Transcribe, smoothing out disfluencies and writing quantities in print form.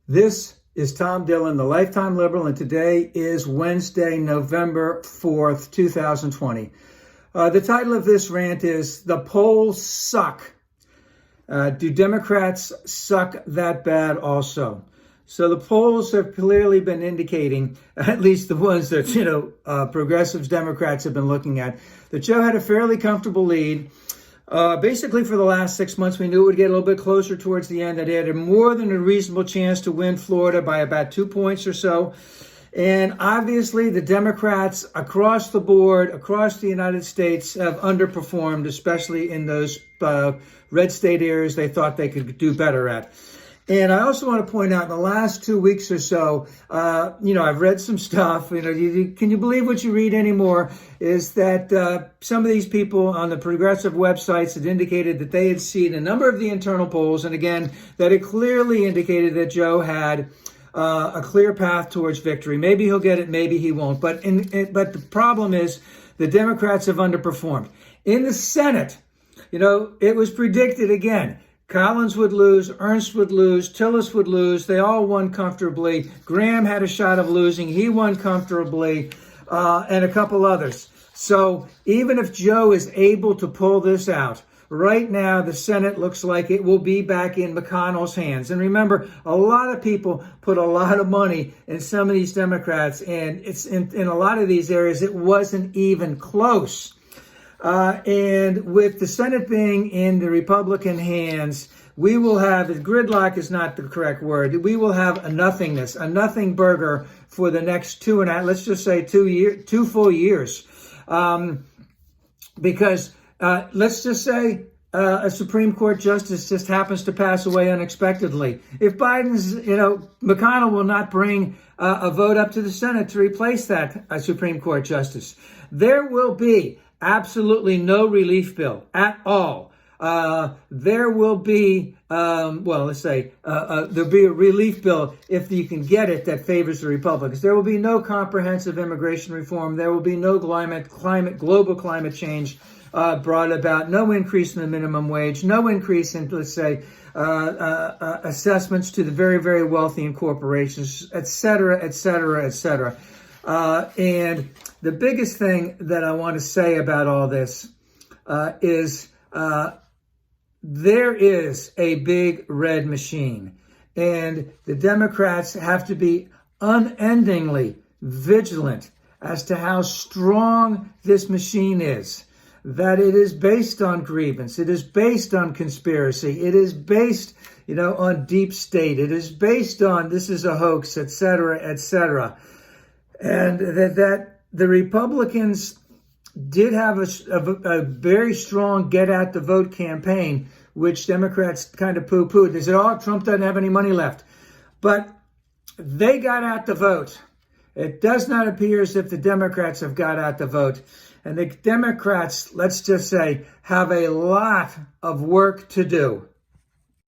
This is Tom Dillon, the Lifetime Liberal, and today is Wednesday, November 4th, 2020. The title of this rant is "The Polls Suck." Do Democrats suck that bad also? So the polls have clearly been indicating, at least the ones that, progressives, Democrats have been looking at, that Joe had a fairly comfortable lead. Basically, for the last 6 months, we knew it would get a little bit closer towards the end, that he had more than a reasonable chance to win Florida by about 2 points or so. And obviously, the Democrats across the board, across the United States, have underperformed, especially in those red state areas they thought they could do better at. And I also want to point out, in the last 2 weeks or so, I've read some stuff. Can you believe what you read anymore? Is that some of these people on the progressive websites had indicated that they had seen a number of the internal polls, and again, that it clearly indicated that Joe had a clear path towards victory. Maybe he'll get it, maybe he won't. But the problem is the Democrats have underperformed. In the Senate, it was predicted again. Collins would lose, Ernst would lose, Tillis would lose. They all won comfortably. Graham had a shot of losing. He won comfortably, and a couple others. So even if Joe is able to pull this out, right now the Senate looks like it will be back in McConnell's hands. And remember, a lot of people put a lot of money in some of these Democrats, and it's in a lot of these areas it wasn't even close. And with the Senate being in the Republican hands, we will have, gridlock is not the correct word, we will have a nothingness, a nothing burger for the next 2 full years. Because let's just say a Supreme Court justice just happens to pass away unexpectedly. If Biden's, McConnell will not bring a vote up to the Senate to replace that Supreme Court justice. There will be absolutely no relief bill at all. There will be, there'll be a relief bill if you can get it that favors the Republicans. There will be no comprehensive immigration reform. There will be no global climate change brought about. No increase in the minimum wage. No increase in, assessments to the very, very wealthy and corporations, et cetera, et cetera, et cetera. And the biggest thing that I want to say about all this is there is a big red machine, and the Democrats have to be unendingly vigilant as to how strong this machine is, that it is based on grievance, it is based on conspiracy, it is based, on deep state, it is based on this is a hoax, et cetera, et cetera. And that the Republicans did have a very strong get out the vote campaign, which Democrats kind of poo-pooed. They said, Trump doesn't have any money left. But they got out the vote. It does not appear as if the Democrats have got out the vote. And the Democrats, let's just say, have a lot of work to do.